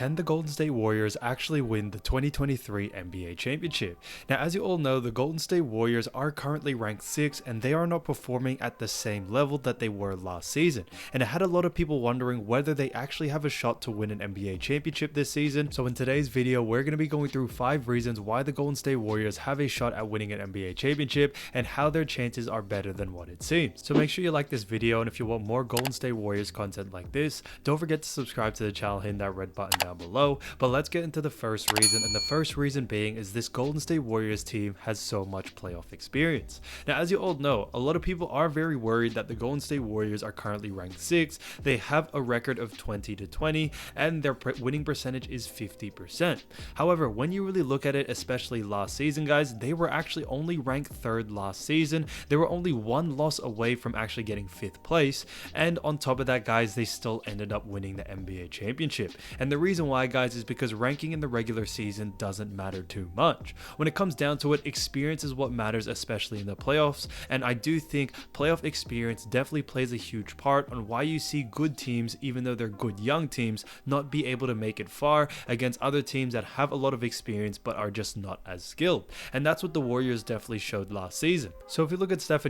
can the Golden State Warriors actually win the 2023 NBA Championship? Now, as you all know, the Golden State Warriors are currently ranked 6th and they are not performing at the same level that they were last season. And it had a lot of people wondering whether they actually have a shot to win an NBA Championship this season. So in today's video, we're going to be going through 5 reasons why the Golden State Warriors have a shot at winning an NBA Championship and how their chances are better than what it seems. So make sure you like this video, and if you want more Golden State Warriors content like this, don't forget to subscribe to the channel, hitting that red button down below. But let's get into the first reason, and the first reason being is this Golden State Warriors team has so much playoff experience. Now, as you all know, a lot of people are very worried that the Golden State Warriors are currently ranked 6th. They have a record of 20-20 and their winning percentage is 50%. However, when you really look at it, especially last season, guys, they were actually only ranked 3rd last season. They were only 1 loss away from actually getting 5th place, and on top of that, guys, they still ended up winning the NBA Championship. And the reason why, guys, is because ranking in the regular season doesn't matter too much. When it comes down to it, experience is what matters, especially in the playoffs, and I do think playoff experience definitely plays a huge part on why you see good teams, even though they're good young teams, not be able to make it far against other teams that have a lot of experience but are just not as skilled. And that's what the Warriors definitely showed last season. So if you look at Steph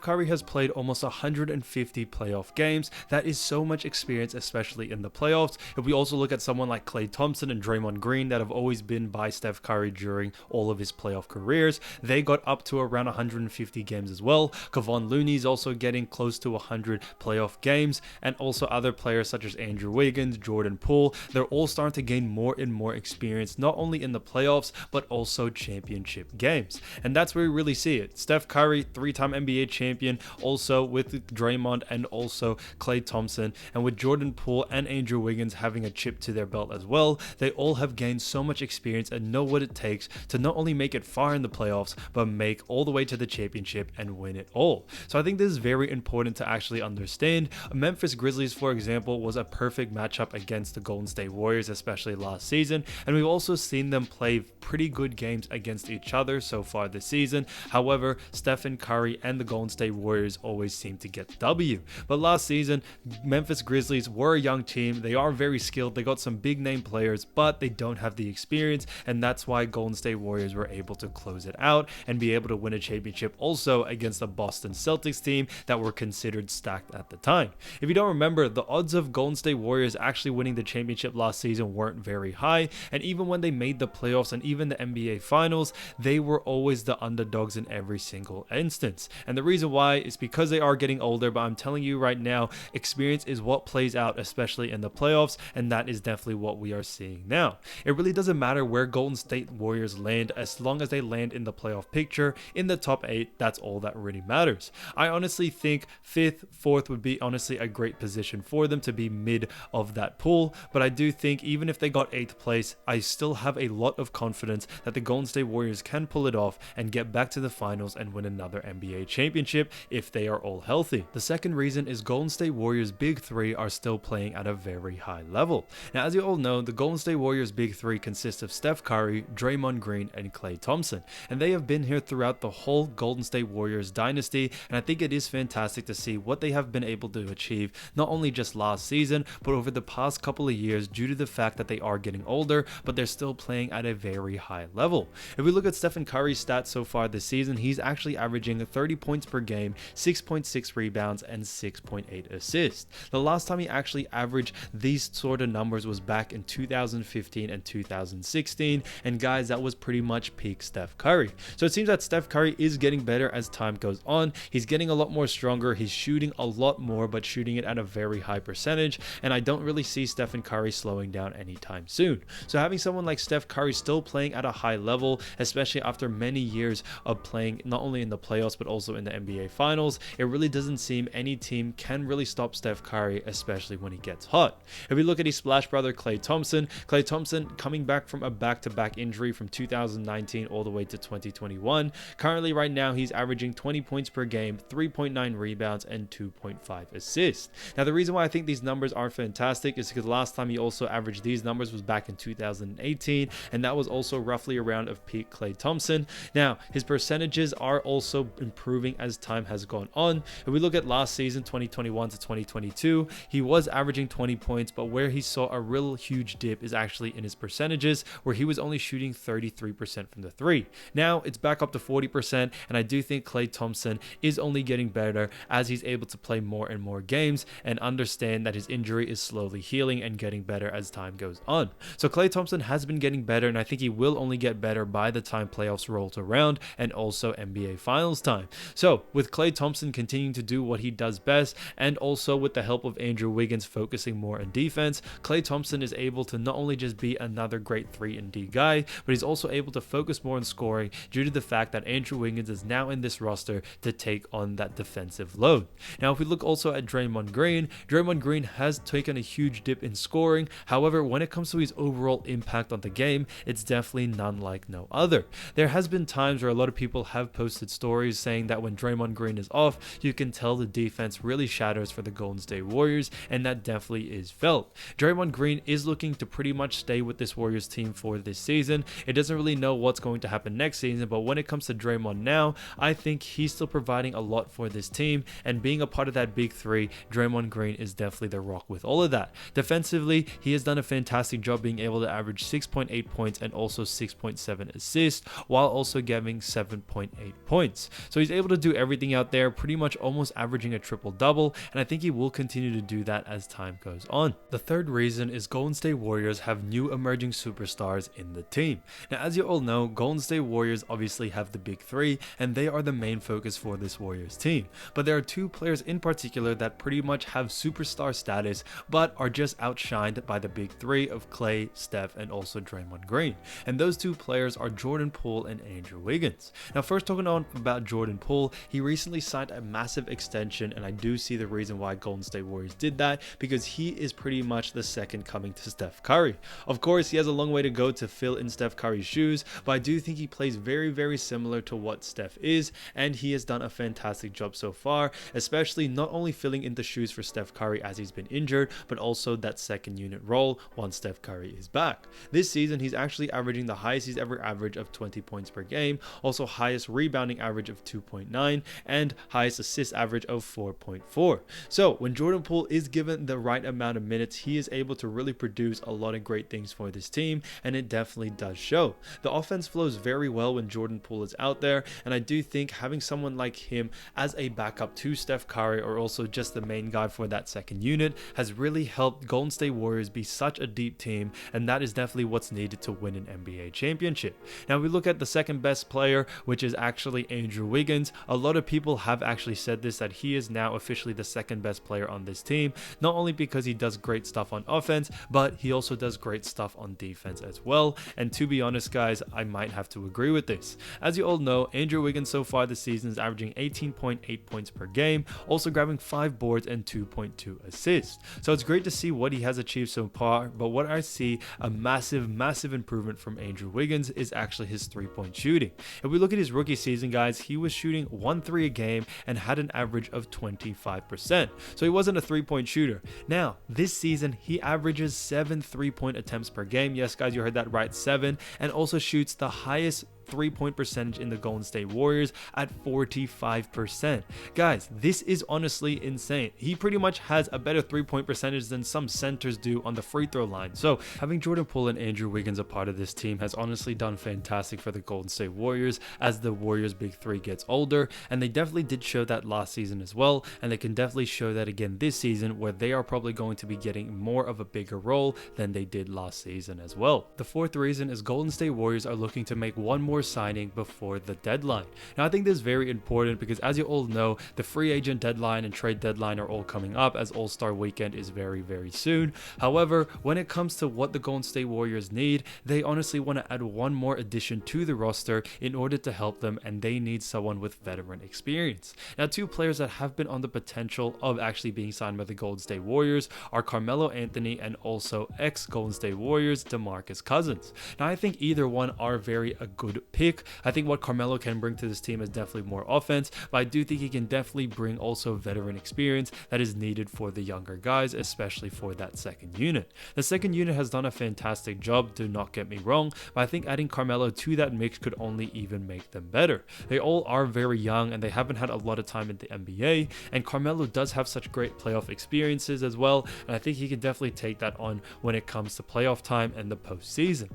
Curry has played almost 150 playoff games. That is so much experience, especially in the playoffs. If we also look at someone like Klay Thompson and Draymond Green that have always been by Steph Curry during all of his playoff careers, they got up to around 150 games as well. Kevon Looney's also getting close to 100 playoff games, and also other players such as Andrew Wiggins, Jordan Poole, they're all starting to gain more and more experience, not only in the playoffs but also championship games. And that's where we really see it. Steph Curry, 3-time NBA champion, also with Draymond and also Klay Thompson, and with Jordan Poole and Andrew Wiggins having a chip to their belt as well, they all have gained so much experience and know what it takes to not only make it far in the playoffs but make all the way to the championship and win it all. So I think this is very important to actually understand. Memphis Grizzlies, for example, was a perfect matchup against the Golden State Warriors, especially last season, and we've also seen them play pretty good games against each other so far this season. However, Stephen Curry and the Golden State Warriors always seem to get the W. But last season, Memphis Grizzlies were a young team. They are very skilled. They got some big name players, but they don't have the experience, and that's why Golden State Warriors were able to close it out and be able to win a championship also against the Boston Celtics team that were considered stacked at the time. If you don't remember, the odds of Golden State Warriors actually winning the championship last season weren't very high, and even when they made the playoffs and even the NBA Finals, they were always the underdogs in every single instance. And the reason why is because they are getting older, but I'm telling you right now, experience is what plays out, especially in the playoffs, and that is definitely what we are seeing now. It really doesn't matter where Golden State Warriors land, as long as they land in the playoff picture, in the top 8, that's all that really matters. I honestly think 5th, 4th would be honestly a great position for them to be mid of that pool, but I do think even if they got 8th place, I still have a lot of confidence that the Golden State Warriors can pull it off and get back to the finals and win another NBA championship if they are all healthy. The second reason is Golden State Warriors big 3 are still playing at a very high level. Now, as you all know, the Golden State Warriors big 3 consists of Steph Curry, Draymond Green, and Klay Thompson, and they have been here throughout the whole Golden State Warriors dynasty, and I think it is fantastic to see what they have been able to achieve, not only just last season but over the past couple of years, due to the fact that they are getting older but they're still playing at a very high level. If we look at Stephen Curry's stats so far this season, he's actually averaging 30 points per game, 6.6 rebounds, and 6.8 assists. The last time he actually averaged these sort of numbers was back in 2015 and 2016, and guys, that was pretty much peak Steph Curry. So it seems that Steph Curry is getting better as time goes on. He's getting a lot more stronger. He's shooting a lot more, but shooting it at a very high percentage, and I don't really see Stephen Curry slowing down anytime soon. So having someone like Steph Curry still playing at a high level, especially after many years of playing not only in the playoffs but also in the NBA Finals, it really doesn't seem any team can really stop Steph Curry, especially when he gets hot. If we look at his splash brother Klay Thompson coming back from a back-to-back injury from 2019 all the way to 2021. Currently right now he's averaging 20 points per game, 3.9 rebounds, and 2.5 assists. Now the reason why I think these numbers are fantastic is because last time he also averaged these numbers was back in 2018, and that was also roughly around of peak Klay Thompson. Now his percentages are also improving as time has gone on. If we look at last season 2021 to 2022, he was averaging 20 points, but where he saw a real huge dip is actually in his percentages, where he was only shooting 33% from the three. Now it's back up to 40%, and I do think Klay Thompson is only getting better as he's able to play more and more games and understand that his injury is slowly healing and getting better as time goes on. So Klay Thompson has been getting better, and I think he will only get better by the time playoffs rolls around and also NBA Finals time. So with Klay Thompson continuing to do what he does best, and also with the help of Andrew Wiggins focusing more on defense, Klay Thompson is able to not only just be another great 3-and-D guy, but he's also able to focus more on scoring due to the fact that Andrew Wiggins is now in this roster to take on that defensive load. Now, if we look also at Draymond Green has taken a huge dip in scoring. However, when it comes to his overall impact on the game, it's definitely none like no other. There has been times where a lot of people have posted stories saying that when Draymond Green is off, you can tell the defense really shatters for the Golden State Warriors, and that definitely is felt. Draymond Green is looking to pretty much stay with this Warriors team for this season. It doesn't really know what's going to happen next season, but when it comes to Draymond now, I think he's still providing a lot for this team, and being a part of that big three, Draymond Green is definitely the rock with all of that. Defensively, he has done a fantastic job being able to average 6.8 points and also 6.7 assists, while also giving 7.8 points. So he's able to do everything out there, pretty much almost averaging a triple-double, and I think he will continue to do that as time goes on. The third reason is Golden State Warriors have new emerging superstars in the team. Now, as you all know, Golden State Warriors obviously have the big three, and they are the main focus for this Warriors team. But there are two players in particular that pretty much have superstar status, but are just outshined by the big three of Klay, Steph, and also Draymond Green. And those two players are Jordan Poole and Andrew Wiggins. Now, first talking on about Jordan Poole, he recently signed a massive extension, and I do see the reason why Golden State Warriors did that, because he is pretty much the second coming to Steph Curry. Of course, he has a long way to go to fill in Steph Curry's shoes, but I do think he plays very, very similar to what Steph is, and he has done a fantastic job so far, especially not only filling in the shoes for Steph Curry as he's been injured, but also that second unit role once Steph Curry is back. This season, he's actually averaging the highest he's ever averaged of 20 points per game, also highest rebounding average of 2.9, and highest assist average of 4.4. So when Jordan Poole is given the right amount of minutes, he is able to really produce a lot of great things for this team, and it definitely does show. The offense flows very well when Jordan Poole is out there, and I do think having someone like him as a backup to Steph Curry, or also just the main guy for that second unit, has really helped Golden State Warriors be such a deep team, and that is definitely what's needed to win an NBA championship. Now we look at the second best player, which is actually Andrew Wiggins. A lot of people have actually said this, that he is now officially the second best player on this team, not only because he does great stuff on offense, but he also does great stuff on defense as well. And to be honest, guys, I might have to agree with this. As you all know, Andrew Wiggins so far this season is averaging 18.8 points per game, also grabbing 5 boards and 2.2 assists. So it's great to see what he has achieved so far, but what I see a massive improvement from Andrew Wiggins is actually his 3-point shooting. If we look at his rookie season, guys, he was shooting 1 3 a game and had an average of 25%. So he wasn't a 3-point shooter. Now, this season, he averages 7 3-point attempts per game. Yes, guys, you heard that right, 7, and also shoots the highest 3-point percentage in the Golden State Warriors at 45%. Guys, this is honestly insane. He pretty much has a better 3-point percentage than some centers do on the free throw line. So having Jordan Poole and Andrew Wiggins a part of this team has honestly done fantastic for the Golden State Warriors as the Warriors big three gets older, and they definitely did show that last season as well, and they can definitely show that again this season, where they are probably going to be getting more of a bigger role than they did last season as well. The fourth reason is Golden State Warriors are looking to make one more signing before the deadline. Now, I think this is very important because, as you all know, the free agent deadline and trade deadline are all coming up, as All-Star Weekend is very soon. However, when it comes to what the Golden State Warriors need, they honestly want to add one more addition to the roster in order to help them, and they need someone with veteran experience. Now, two players that have been on the potential of actually being signed by the Golden State Warriors are Carmelo Anthony and also ex-Golden State Warriors DeMarcus Cousins. Now, I think either one are a good good pick. I think what Carmelo can bring to this team is definitely more offense, but I do think he can definitely bring also veteran experience that is needed for the younger guys, especially for that second unit. The second unit has done a fantastic job, do not get me wrong, but I think adding Carmelo to that mix could only even make them better. They all are very young and they haven't had a lot of time in the NBA, and Carmelo does have such great playoff experiences as well, and I think he can definitely take that on when it comes to playoff time and the postseason.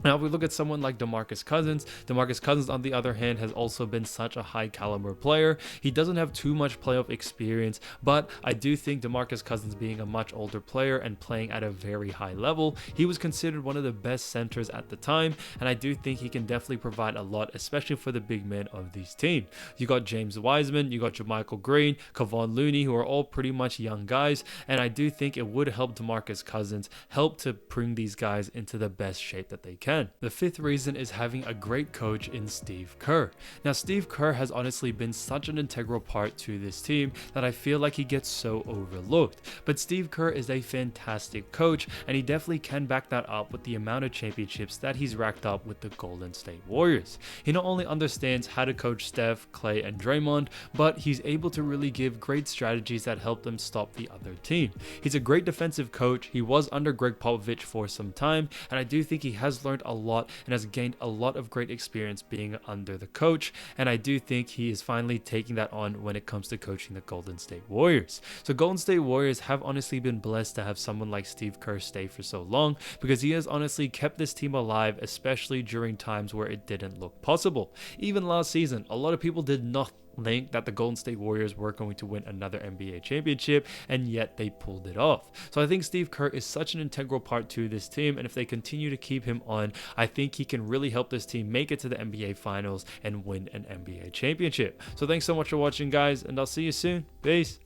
Now, if we look at someone like DeMarcus Cousins on the other hand has also been such a high caliber player. He doesn't have too much playoff experience, but I do think DeMarcus Cousins, being a much older player and playing at a very high level, he was considered one of the best centers at the time, and I do think he can definitely provide a lot, especially for the big men of these teams. You got James Wiseman, you got JaMychal Green, Kevon Looney, who are all pretty much young guys, and I do think it would help DeMarcus Cousins help to bring these guys into the best shape that they can. The fifth reason is having a great coach in Steve Kerr. Now, Steve Kerr has honestly been such an integral part to this team that I feel like he gets so overlooked. But Steve Kerr is a fantastic coach, and he definitely can back that up with the amount of championships that he's racked up with the Golden State Warriors. He not only understands how to coach Steph, Klay, and Draymond, but he's able to really give great strategies that help them stop the other team. He's a great defensive coach. He was under Greg Popovich for some time, and I do think he has learned a lot and has gained a lot of great experience being under the coach, and I do think he is finally taking that on when it comes to coaching the Golden State Warriors. So Golden State Warriors have honestly been blessed to have someone like Steve Kerr stay for so long, because he has honestly kept this team alive, especially during times where it didn't look possible. Even last season, a lot of people did not think that the Golden State Warriors were going to win another NBA championship, and yet they pulled it off. So I think Steve Kerr is such an integral part to this team, and if they continue to keep him on, I think he can really help this team make it to the NBA Finals and win an NBA championship. So thanks so much for watching, guys, and I'll see you soon. Peace.